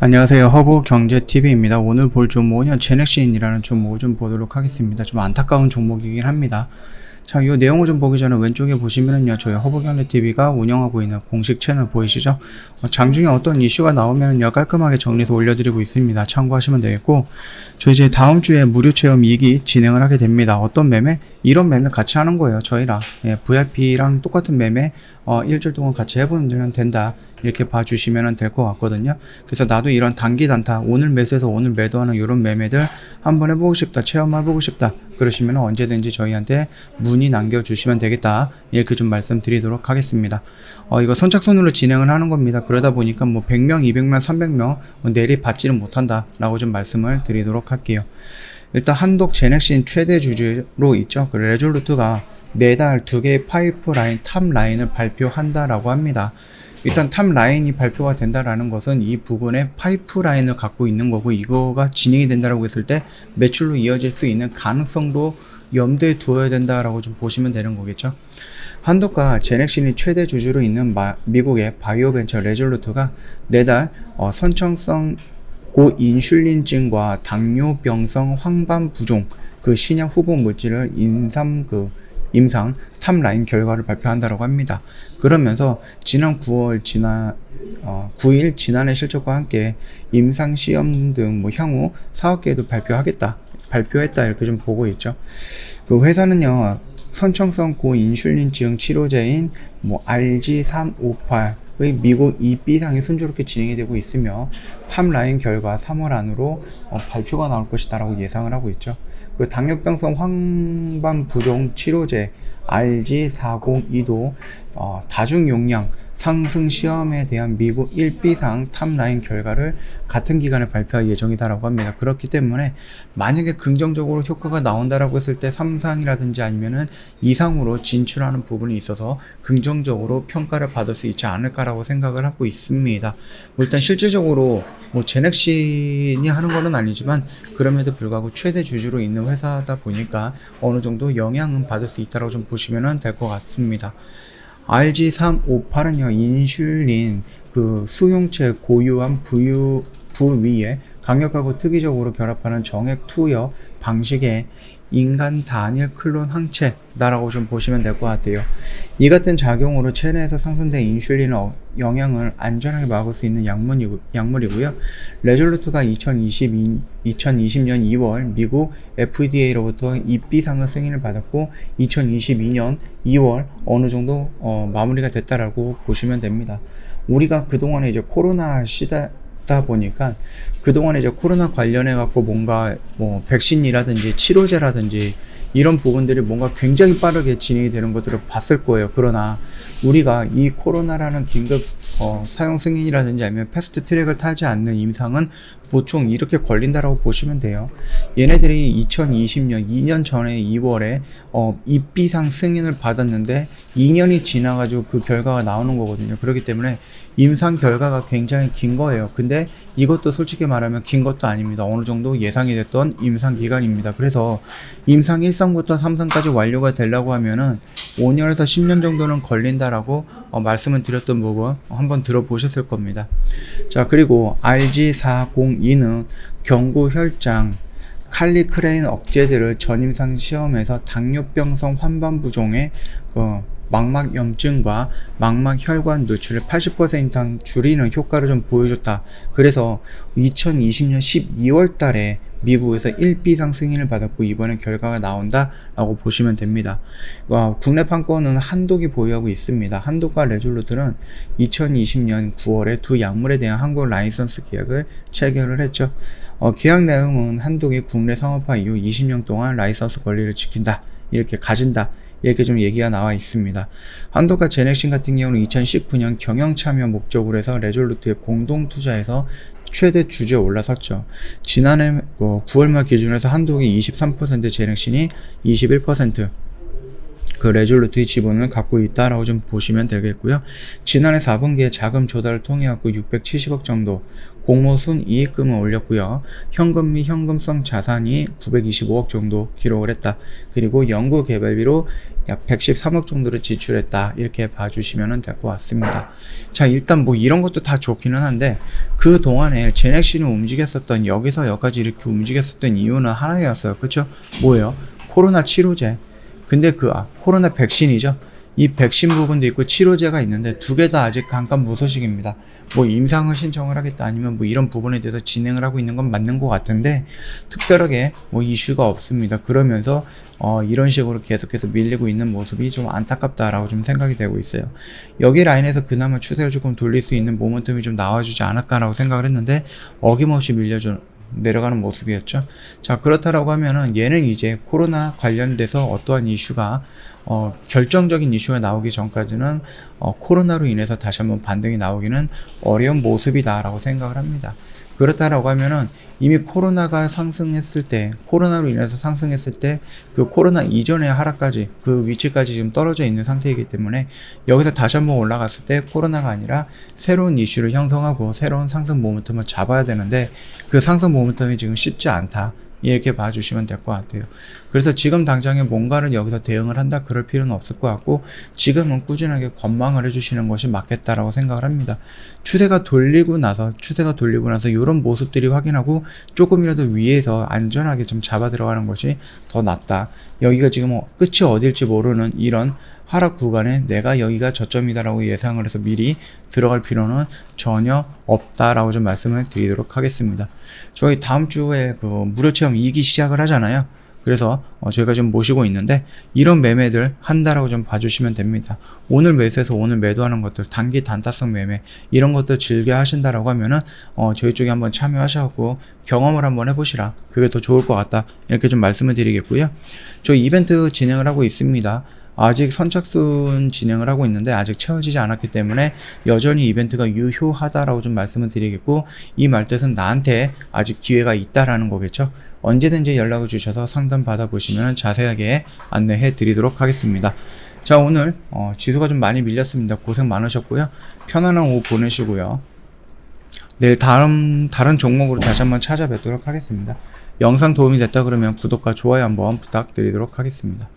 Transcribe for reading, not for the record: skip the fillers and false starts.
안녕하세요. 허브경제TV입니다. 오늘 볼 종목은 제넥신이라는 종목을 좀 보도록 하겠습니다. 좀 안타까운 종목이긴 합니다. 자, 이 내용을 좀 보기 전에 왼쪽에 보시면은요, 저희 허브경제TV가 운영하고 있는 공식 채널 보이시죠? 장중에 어떤 이슈가 나오면은요, 깔끔하게 정리해서 올려드리고 있습니다. 참고하시면 되겠고, 저희 이제 다음 주에 무료 체험 2기 진행을 하게 됩니다. 어떤 매매? 이런 매매 같이 하는 거예요, 저희랑. VIP랑 똑같은 매매, 일주일 동안 같이 해보면 된다. 이렇게 봐주시면 될 것 같거든요. 그래서 나도 이런 단기 단타, 오늘 매수해서 오늘 매도하는 이런 매매들 한번 해보고 싶다, 체험해보고 싶다, 그러시면 언제든지 저희한테 문의 남겨주시면 되겠다, 이렇게 좀 말씀드리도록 하겠습니다. 이거 선착순으로 진행을 하는 겁니다. 그러다 보니까 뭐 100명, 200명, 300명 내리 받지는 못한다 라고 좀 말씀을 드리도록 할게요. 일단 한독 제넥신 최대 주주로 있죠. 그 레졸루트가 매달 2개의 파이프라인, 탑라인을 발표한다라고 합니다. 일단 탑라인이 발표가 된다라는 것은 이 부분에 파이프라인을 갖고 있는 거고, 이거가 진행이 된다라고 했을 때 매출로 이어질 수 있는 가능성도 염두에 두어야 된다라고 좀 보시면 되는 거겠죠. 한독과 제넥신이 최대 주주로 있는 미국의 바이오벤처 레졸루트가 내달 선천성 고인슐린증과 당뇨병성 황반부종 그 신약 후보 물질을 임상 탑라인 결과를 발표한다고 합니다. 그러면서 지난 9일 지난해 실적과 함께 임상 시험 등 향후 사업계획도 발표했다 이렇게 좀 보고 있죠. 그 회사는요, 선천성 고인슐린증 치료제인 RG358의 미국 2B상이 순조롭게 진행이 되고 있으며 탑라인 결과 3월 안으로 발표가 나올 것이다 라고 예상을 하고 있죠. 그 당뇨병성 황반부종 치료제 RG402도 다중 용량 상승 시험에 대한 미국 1B상 탑라인 결과를 같은 기간에 발표할 예정이다라고 합니다. 그렇기 때문에 만약에 긍정적으로 효과가 나온다라고 했을 때 3상이라든지 아니면은 2상으로 진출하는 부분이 있어서 긍정적으로 평가를 받을 수 있지 않을까라고 생각을 하고 있습니다. 일단 실질적으로 제넥신이 하는 거는 아니지만 그럼에도 불구하고 최대 주주로 있는 회사다 보니까 어느 정도 영향은 받을 수 있다고 좀 보시면 될 것 같습니다. RG358은요, 인슐린 그 수용체 고유한 부위에 강력하고 특이적으로 결합하는 정액 투여 방식의 인간 단일 클론 항체다라고 좀 보시면 될 것 같아요. 이 같은 작용으로 체내에서 상승된 인슐린 영향을 안전하게 막을 수 있는 약물이고요. 레졸루트가 2020년 2월 미국 FDA로부터 2B상의 승인을 받았고 2022년 2월 어느 정도 마무리가 됐다라고 보시면 됩니다. 우리가 그동안에 이제 코로나 시대다 보니까 그동안에 이제 코로나 관련해 갖고 뭔가 백신이라든지 치료제라든지 이런 부분들이 뭔가 굉장히 빠르게 진행이 되는 것들을 봤을 거예요. 그러나 우리가 이 코로나라는 긴급 사용 승인이라든지 아니면 패스트 트랙을 타지 않는 임상은 보통 이렇게 걸린다라고 보시면 돼요. 얘네들이 2020년 2년 전에 2월에 2B상 승인을 받았는데 2년이 지나가지고 그 결과가 나오는 거거든요. 그렇기 때문에 임상 결과가 굉장히 긴 거예요. 근데 이것도 솔직히 말하면 긴 것도 아닙니다. 어느 정도 예상이 됐던 임상 기간입니다. 그래서 임상 1상부터 3상까지 완료가 되려고 하면은 5년에서 10년 정도는 걸린다라고 말씀을 드렸던 부분 한번 들어보셨을 겁니다. 자, 그리고 RG402는 경구혈장 칼리크레인 억제제를 전임상 시험에서 당뇨병성 환반부종의 망막염증과 망막혈관 노출을 80% 이상 줄이는 효과를 좀 보여줬다. 그래서 2020년 12월 달에 미국에서 1B상 승인을 받았고 이번에 결과가 나온다 라고 보시면 됩니다. 국내 판권은 한독이 보유하고 있습니다. 한독과 레졸루트는 2020년 9월에 두 약물에 대한 한국 라이선스 계약을 체결을 했죠. 계약 내용은 한독이 국내 상업화 이후 20년 동안 라이선스 권리를 지킨다, 이렇게 가진다, 이렇게 좀 얘기가 나와 있습니다. 한독과 제넥신 같은 경우는 2019년 경영 참여 목적으로 해서 레졸루트에 공동 투자해서 최대 주주에 올라섰죠. 지난해 9월 말 기준으로 해서 한독이 23%, 제넥신이 21%. 그 레졸루트의 지분을 갖고 있다라고 좀 보시면 되겠고요. 지난해 4분기에 자금 조달을 통해 갖고 670억 정도 공모순 이익금을 올렸고요. 현금 및 현금성 자산이 925억 정도 기록을 했다. 그리고 연구 개발비로 약 113억 정도를 지출했다. 이렇게 봐주시면 될 것 같습니다. 자, 일단 뭐 이런 것도 다 좋기는 한데 그 동안에 제넥시는 움직였었던 여기서 여기까지 이렇게 움직였었던 이유는 하나였어요. 그쵸? 뭐예요? 코로나 치료제. 근데 코로나 백신이죠. 이 백신 부분도 있고 치료제가 있는데 두 개 다 아직 잠깐 무소식입니다. 뭐 임상을 신청을 하겠다 아니면 뭐 이런 부분에 대해서 진행을 하고 있는 건 맞는 것 같은데 특별하게 뭐 이슈가 없습니다. 그러면서 이런 식으로 계속해서 밀리고 있는 모습이 좀 안타깝다라고 좀 생각이 되고 있어요. 여기 라인에서 그나마 추세를 조금 돌릴 수 있는 모멘텀이 좀 나와주지 않을까라고 생각을 했는데 어김없이 내려가는 모습이었죠. 자, 그렇다라고 하면은 얘는 이제 코로나 관련돼서 어떠한 이슈가 결정적인 이슈가 나오기 전까지는 코로나로 인해서 다시 한번 반등이 나오기는 어려운 모습이다라고 생각을 합니다. 그렇다라고 하면은 이미 코로나로 인해서 상승했을 때 그 코로나 이전의 하락까지 그 위치까지 지금 떨어져 있는 상태이기 때문에 여기서 다시 한번 올라갔을 때 코로나가 아니라 새로운 이슈를 형성하고 새로운 상승 모멘텀을 잡아야 되는데 그 상승 모멘텀이 지금 쉽지 않다. 이렇게 봐주시면 될 것 같아요. 그래서 지금 당장에 뭔가를 여기서 대응을 한다 그럴 필요는 없을 것 같고 지금은 꾸준하게 관망을 해주시는 것이 맞겠다라고 생각을 합니다. 추세가 돌리고 나서 이런 모습들이 확인하고 조금이라도 위에서 안전하게 좀 잡아 들어가는 것이 더 낫다. 여기가 지금 끝이 어딜지 모르는 이런 하락 구간에 내가 여기가 저점이다라고 예상을 해서 미리 들어갈 필요는 전혀 없다라고 좀 말씀을 드리도록 하겠습니다. 저희 다음 주에 그 무료 체험 2기 시작을 하잖아요. 그래서 저희가 좀 모시고 있는데 이런 매매들 한다라고 좀 봐주시면 됩니다. 오늘 매수해서 오늘 매도하는 것들 단기 단타성 매매 이런 것들 즐겨 하신다라고 하면은 저희 쪽에 한번 참여하셔갖고 경험을 한번 해보시라. 그게 더 좋을 것 같다. 이렇게 좀 말씀을 드리겠고요. 저희 이벤트 진행을 하고 있습니다. 아직 선착순 진행을 하고 있는데 아직 채워지지 않았기 때문에 여전히 이벤트가 유효하다라고 좀 말씀을 드리겠고 이 말뜻은 나한테 아직 기회가 있다라는 거겠죠. 언제든지 연락을 주셔서 상담 받아보시면 자세하게 안내해 드리도록 하겠습니다. 자, 오늘 지수가 좀 많이 밀렸습니다. 고생 많으셨고요. 편안한 오후 보내시고요. 내일 다른 종목으로 다시 한번 찾아뵙도록 하겠습니다. 영상 도움이 됐다 그러면 구독과 좋아요 한번 부탁드리도록 하겠습니다.